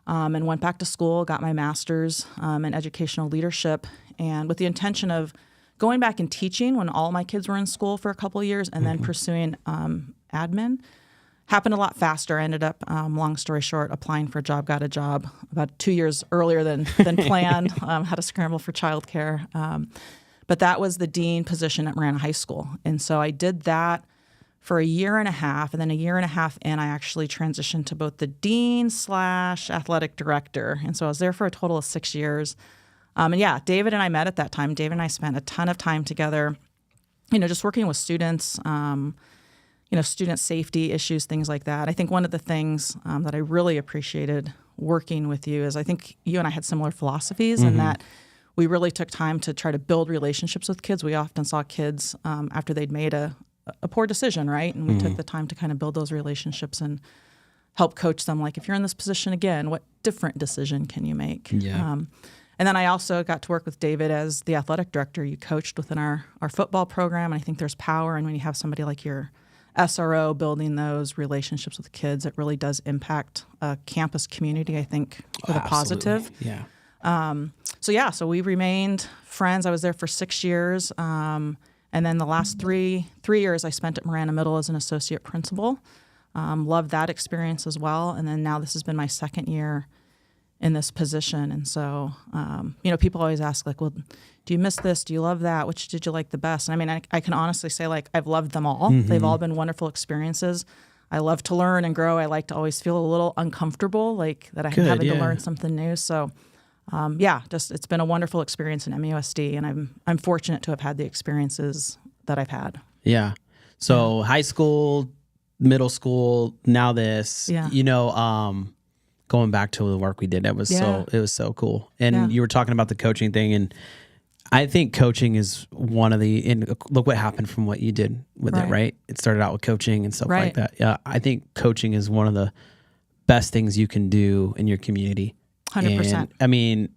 And went back to school, got my master's in educational leadership, and with the intention of going back and teaching when all my kids were in school for a couple of years, and then pursuing admin happened a lot faster. I ended up, long story short, applying for a job, got a job about 2 years earlier than planned. Had to scramble for childcare. But that was the dean position at Marana High School. And so I did that for a year and a half. And then a year and a half in, I actually transitioned to both the dean / athletic director. And so I was there for a total of 6 years. And yeah, David and I met at that time. David and I spent a ton of time together, just working with students, student safety issues, things like that. I think one of the things that I really appreciated working with you is I think you and I had similar philosophies in that we really took time to try to build relationships with kids. We often saw kids after they'd made a poor decision, right? And we took the time to kind of build those relationships and help coach them. Like, if you're in this position again, what different decision can you make? Yeah. And then I also got to work with David as the athletic director. You coached within our football program. And I think there's power in when you have somebody like your SRO building those relationships with kids. It really does impact a campus community, I think, for the positive. Yeah. So we remained friends. I was there for 6 years. And then the last three years I spent at Marana Middle as an associate principal. Loved that experience as well. And then now this has been my second year in this position. And so, people always ask, like, well, do you miss this? Do you love that? Which did you like the best? And I mean, I can honestly say, like, I've loved them all. They've all been wonderful experiences. I love to learn and grow. I like to always feel a little uncomfortable, like that I'm having to learn something new. So, it's been a wonderful experience in MUSD, and I'm fortunate to have had the experiences that I've had. Yeah. So high school, middle school, now this, going back to the work we did, it was so cool. And you were talking about the coaching thing, and I think coaching is one of and look what happened from what you did with it, right? It started out with coaching and stuff like that. Yeah. I think coaching is one of the best things you can do in your community. 100%. And, I mean,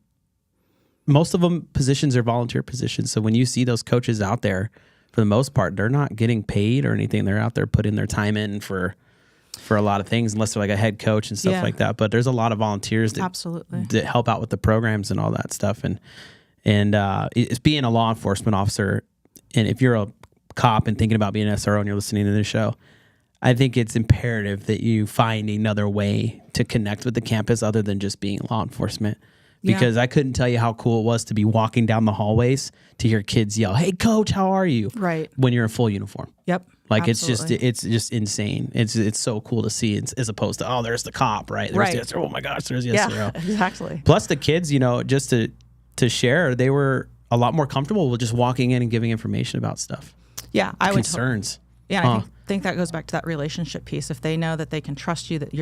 most of them positions are volunteer positions. So when you see those coaches out there, for the most part, they're not getting paid or anything. They're out there putting their time in for a lot of things, unless they're like a head coach and stuff like that. But there's a lot of volunteers that help out with the programs and all that stuff. And it's being a law enforcement officer. And if you're a cop and thinking about being an SRO and you're listening to this show, I think it's imperative that you find another way to connect with the campus other than just being law enforcement. Because I couldn't tell you how cool it was to be walking down the hallways to hear kids yell, "Hey, coach, how are you?" Right. When you're in full uniform. Yep. Like, absolutely. it's just insane. It's so cool to see, as opposed to, oh, there's the cop, right? There's the, oh my gosh, there's the SRO. Exactly. Plus the kids, just to share, they were a lot more comfortable with just walking in and giving information about stuff. Yeah, concerns. I think that goes back to that relationship piece. If they know that they can trust you, that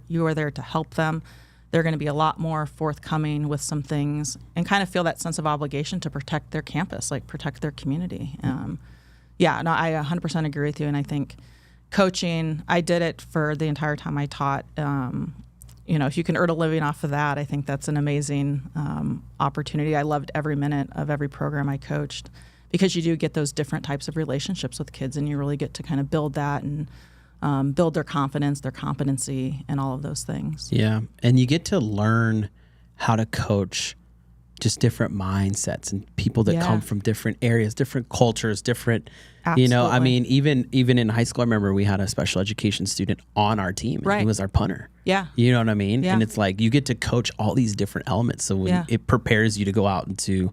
you are there to help them, they're going to be a lot more forthcoming with some things and kind of feel that sense of obligation to protect their campus, like protect their community. I 100% agree with you. And I think coaching, I did it for the entire time I taught. If you can earn a living off of that, I think that's an amazing opportunity. I loved every minute of every program I coached, because you do get those different types of relationships with kids, and you really get to kind of build that and build their confidence, their competency, and all of those things. Yeah. And you get to learn how to coach just different mindsets and people that come from different areas, different cultures, different, Absolutely. I mean, even in high school, I remember we had a special education student on our team, and he was our punter. Yeah. You know what I mean? Yeah. And it's like, you get to coach all these different elements. So it prepares you to go out into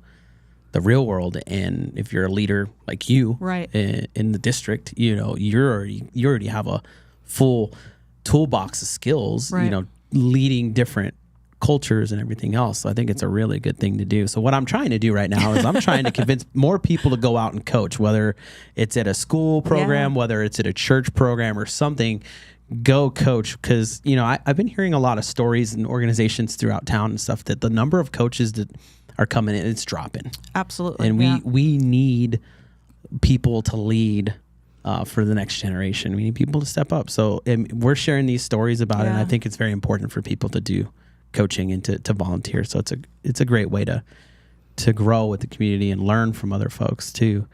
the real world. And if you're a leader like you in the district, you already have a full toolbox of skills, leading different cultures and everything else. So I think it's a really good thing to do. So what I'm trying to do right now is I'm trying to convince more people to go out and coach, whether it's at a school program, whether it's at a church program or something. Go coach, because I've been hearing a lot of stories and organizations throughout town and stuff that the number of coaches that are coming in, it's dropping. Absolutely. And we need people to lead for the next generation. We need people to step up. So we're sharing these stories about it, and I think it's very important for people to do coaching and to volunteer. So it's a great way to grow with the community and learn from other folks too.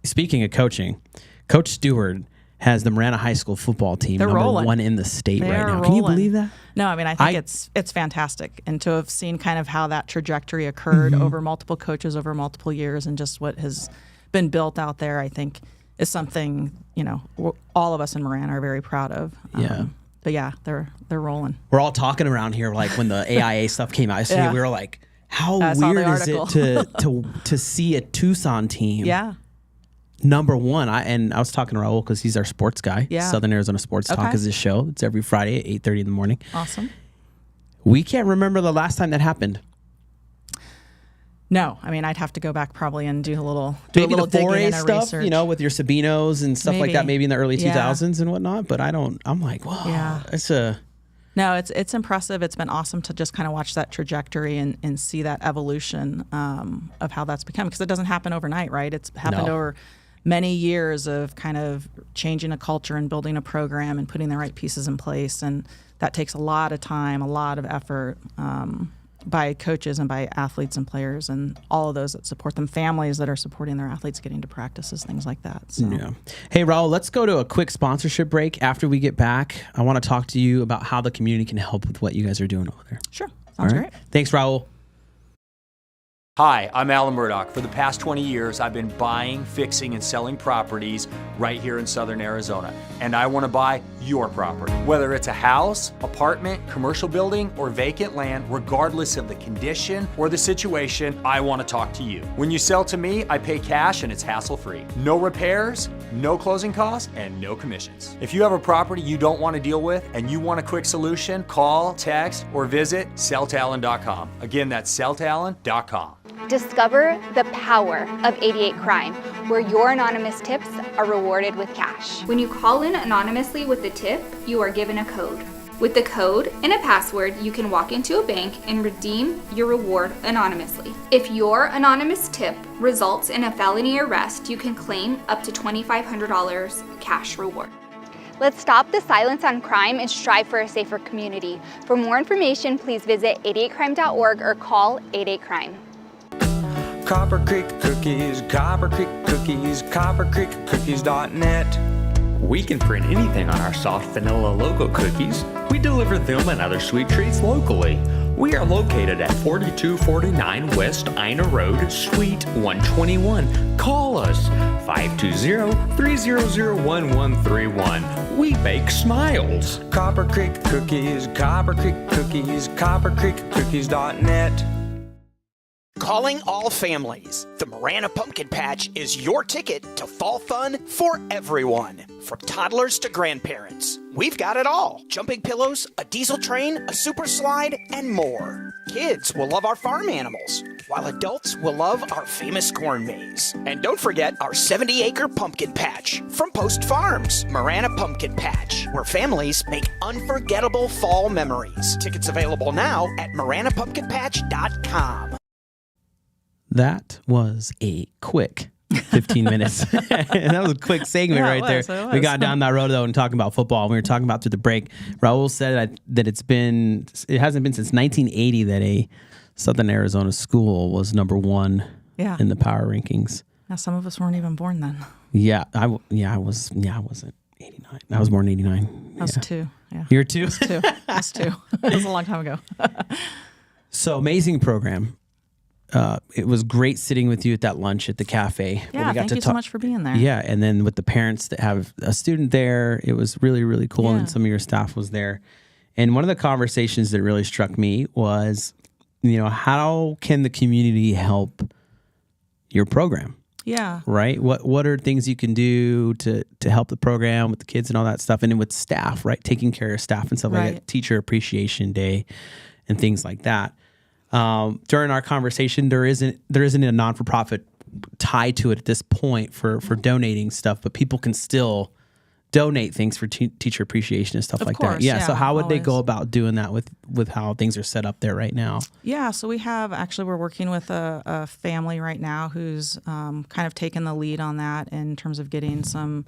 Speaking of coaching, Coach Stewart has the Marana High School football team They're number rolling. 1 in the state They right are now. rolling. Can you believe that? No, I mean, I think it's fantastic. And to have seen kind of how that trajectory occurred over multiple coaches over multiple years and just what has been built out there, I think is something, all of us in Marana are very proud of. But yeah, they're rolling. We're all talking around here like when the AIA stuff came out. So we were like, how weird is it to see a Tucson team? Yeah. Number 1, I was talking to Raul because he's our sports guy. Yeah. Southern Arizona Sports Talk is his show. It's every Friday at 8:30 in the morning. Awesome. We can't remember the last time that happened. No, I mean, I'd have to go back probably and do a little Maybe the digging 4A and stuff, research. with your Sabinos and stuff like that, maybe in the early 2000s and whatnot. But I'm like, wow, No, it's impressive. It's been awesome to just kind of watch that trajectory and see that evolution of how that's become, because it doesn't happen overnight, right? It's happened over many years of kind of changing a culture and building a program and putting the right pieces in place. And that takes a lot of time, a lot of effort by coaches and by athletes and players and all of those that support them, families that are supporting their athletes getting to practices, things like that. So. Yeah. Hey, Raul, let's go to a quick sponsorship break. After we get back, I want to talk to you about how the community can help with what you guys are doing over there. Sure. Sounds great. Thanks, Raul. Hi, I'm Alan Murdoch. For the past 20 years, I've been buying, fixing, and selling properties right here in Southern Arizona. And I want to buy your property. Whether it's a house, apartment, commercial building, or vacant land, regardless of the condition or the situation, I want to talk to you. When you sell to me, I pay cash and it's hassle-free. No repairs, no closing costs, and no commissions. If you have a property you don't want to deal with and you want a quick solution, call, text, or visit selltalon.com. Again, that's selltalon.com. Discover the power of 88 Crime, where your anonymous tips are rewarded with cash. When you call in anonymously with the tip, you are given a code. With the code and a password, you can walk into a bank and redeem your reward anonymously. If your anonymous tip results in a felony arrest, you can claim up to $2,500 cash reward. Let's stop the silence on crime and strive for a safer community. For more information, please visit 88crime.org or call 88crime. Copper Creek Cookies, Copper Creek Cookies, coppercreekcookies.net. We can print anything on our soft vanilla logo cookies. We deliver them and other sweet treats locally. We are located at 4249 West Ina Road, Suite 121. Call us 520-300-1131. We bake smiles. Copper Creek Cookies, Copper Creek Cookies, coppercreekcookies.net. Calling all families. The Marana Pumpkin Patch is your ticket to fall fun for everyone. From toddlers to grandparents, we've got it all. Jumping pillows, a diesel train, a super slide, and more. Kids will love our farm animals, while adults will love our famous corn maze. And don't forget our 70-acre pumpkin patch from Post Farms. Marana Pumpkin Patch, where families make unforgettable fall memories. Tickets available now at maranapumpkinpatch.com. That was a quick 15 minutes. That was a quick segment there. We got down that road, though, and talking about football. We were talking about through the break. Raul said that it hasn't been since 1980 that a Southern Arizona school was number 1 in the power rankings. Now, some of us weren't even born then. I wasn't 89. I was born in 89. I was 2. Yeah. You're 2? I was 2. I was 2. That was a long time ago. So amazing program. It was great sitting with you at that lunch at the cafe. Yeah, thank you so much for being there. Yeah, and then with the parents that have a student there, it was really, really cool, and some of your staff was there. And one of the conversations that really struck me was, how can the community help your program? Yeah. Right? What are things you can do to help the program with the kids and all that stuff, and then with staff, right? Taking care of staff and stuff like that, Teacher Appreciation Day and things like that. During our conversation, there isn't a non-for-profit tied to it at this point for donating stuff, but people can still donate things for teacher appreciation and stuff like that. Yeah. So how would they go about doing that with how things are set up there right now? Yeah. So we're working with a family right now who's kind of taken the lead on that in terms of getting some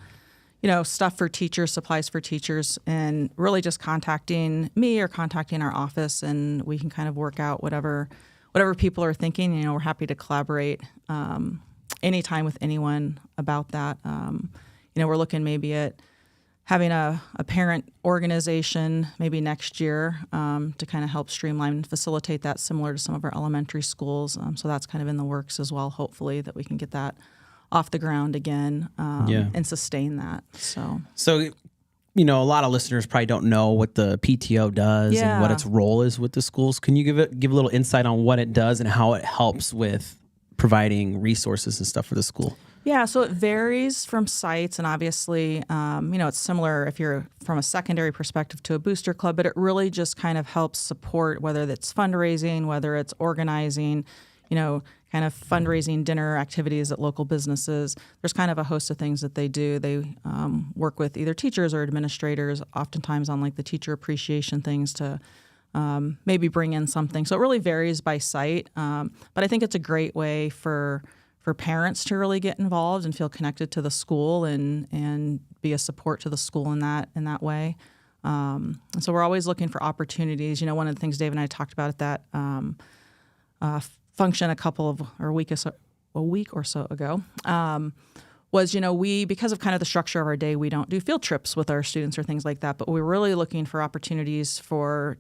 stuff for teachers, supplies for teachers, and really just contacting me or contacting our office, and we can kind of work out whatever people are thinking. We're happy to collaborate anytime with anyone about that. We're looking maybe at having a parent organization maybe next year to kind of help streamline and facilitate that, similar to some of our elementary schools. So that's kind of in the works as well, hopefully, that we can get that off the ground again and sustain that. So, a lot of listeners probably don't know what the PTO does and what its role is with the schools. Can you give a little insight on what it does and how it helps with providing resources and stuff for the school? Yeah, so it varies from sites, and obviously, it's similar if you're from a secondary perspective to a booster club, but it really just kind of helps support, whether it's fundraising, whether it's organizing, kind of fundraising dinner activities at local businesses. There's kind of a host of things that they do. They work with either teachers or administrators, oftentimes on like the teacher appreciation things to maybe bring in something. So it really varies by site, but I think it's a great way for parents to really get involved and feel connected to the school and be a support to the school in that way. And so we're always looking for opportunities. One of the things Dave and I talked about at that function a week or so ago was, we, because of kind of the structure of our day, we don't do field trips with our students or things like that, but we're really looking for opportunities for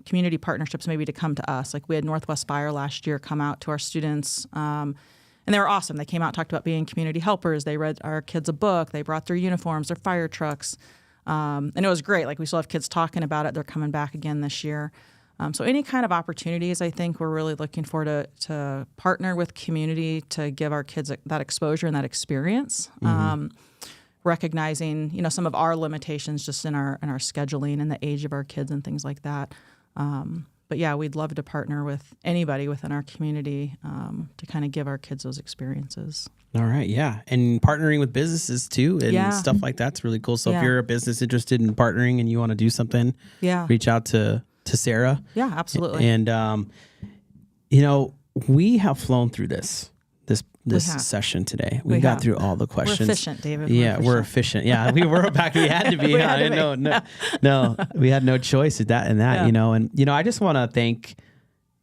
community partnerships maybe to come to us. Like we had Northwest Fire last year come out to our students, and they were awesome. They came out and talked about being community helpers. They read our kids a book. They brought their uniforms, their fire trucks, and it was great. Like we still have kids talking about it. They're coming back again this year. So any kind of opportunities, I think we're really looking for to partner with community to give our kids that exposure and that experience. Recognizing, some of our limitations just in our scheduling and the age of our kids and things like that. But yeah, we'd love to partner with anybody within our community to kind of give our kids those experiences. All right, yeah. And partnering with businesses too and stuff like that's really cool. So if you're a business interested in partnering and you want to do something, reach out to Sarah. Yeah, absolutely. And, we have flown through this session today. We got through all the questions. We're efficient, David. We're efficient. Yeah, we were back. We had to be. No, we had no choice at that. And I just want to thank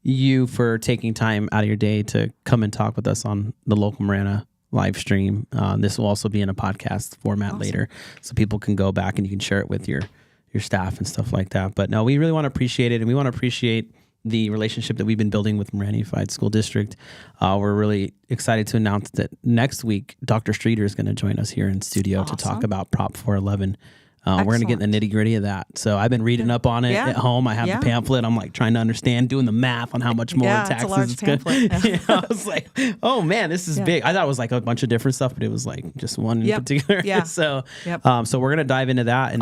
you for taking time out of your day to come and talk with us on the local Marana live stream. This will also be in a podcast format later, so people can go back and you can share it with your staff and stuff like that. But no, we really want to appreciate it, and we want to appreciate the relationship that we've been building with Marana Unified School District. We're really excited to announce that next week, Dr. Streeter is going to join us here in studio to talk about Prop 411. We're going to get in the nitty gritty of that. So I've been reading up on it at home. I have the pamphlet. I'm like trying to understand, doing the math on how much more taxes it's a large pamphlet. I was like, oh man, this is big. I thought it was like a bunch of different stuff, but it was like just one in particular. Yeah. So we're going to dive into that. And,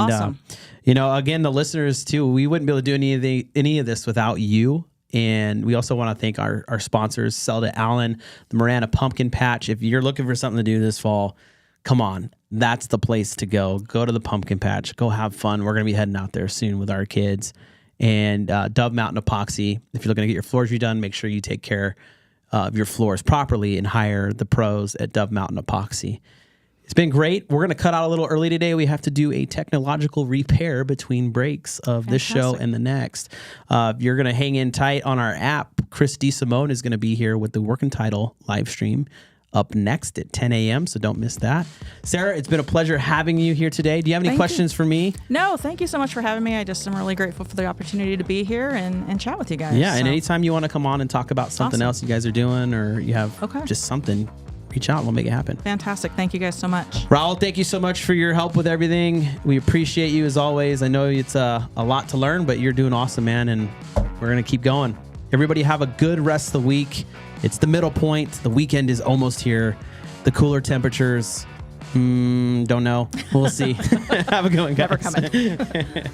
again, the listeners too, we wouldn't be able to do any of this without you. And we also want to thank our sponsors, Zelda Allen, the Marana Pumpkin Patch. If you're looking for something to do this fall, come on. That's the place to go. Go to the Pumpkin Patch. Go have fun. We're going to be heading out there soon with our kids. And Dove Mountain Epoxy. If you're looking to get your floors redone, make sure you take care of your floors properly and hire the pros at Dove Mountain Epoxy. It's been great. We're going to cut out a little early today. We have to do a technological repair between breaks of this show and the next. You're going to hang in tight on our app. Chris DeSimone is going to be here with the Working Title live stream up next at 10 a.m., so don't miss that. Sarah, it's been a pleasure having you here today. Do you have any questions for me? No, thank you so much for having me. I just am really grateful for the opportunity to be here and chat with you guys. Yeah, and anytime you want to come on and talk about something else you guys are doing or you have just something, reach out and we'll make it happen. Fantastic. Thank you guys so much. Raul, thank you so much for your help with everything. We appreciate you as always. I know it's a lot to learn, but you're doing awesome, man, and we're going to keep going. Everybody have a good rest of the week. It's the middle point. The weekend is almost here. The cooler temperatures, don't know. We'll see. Have a good one, guys. Never coming.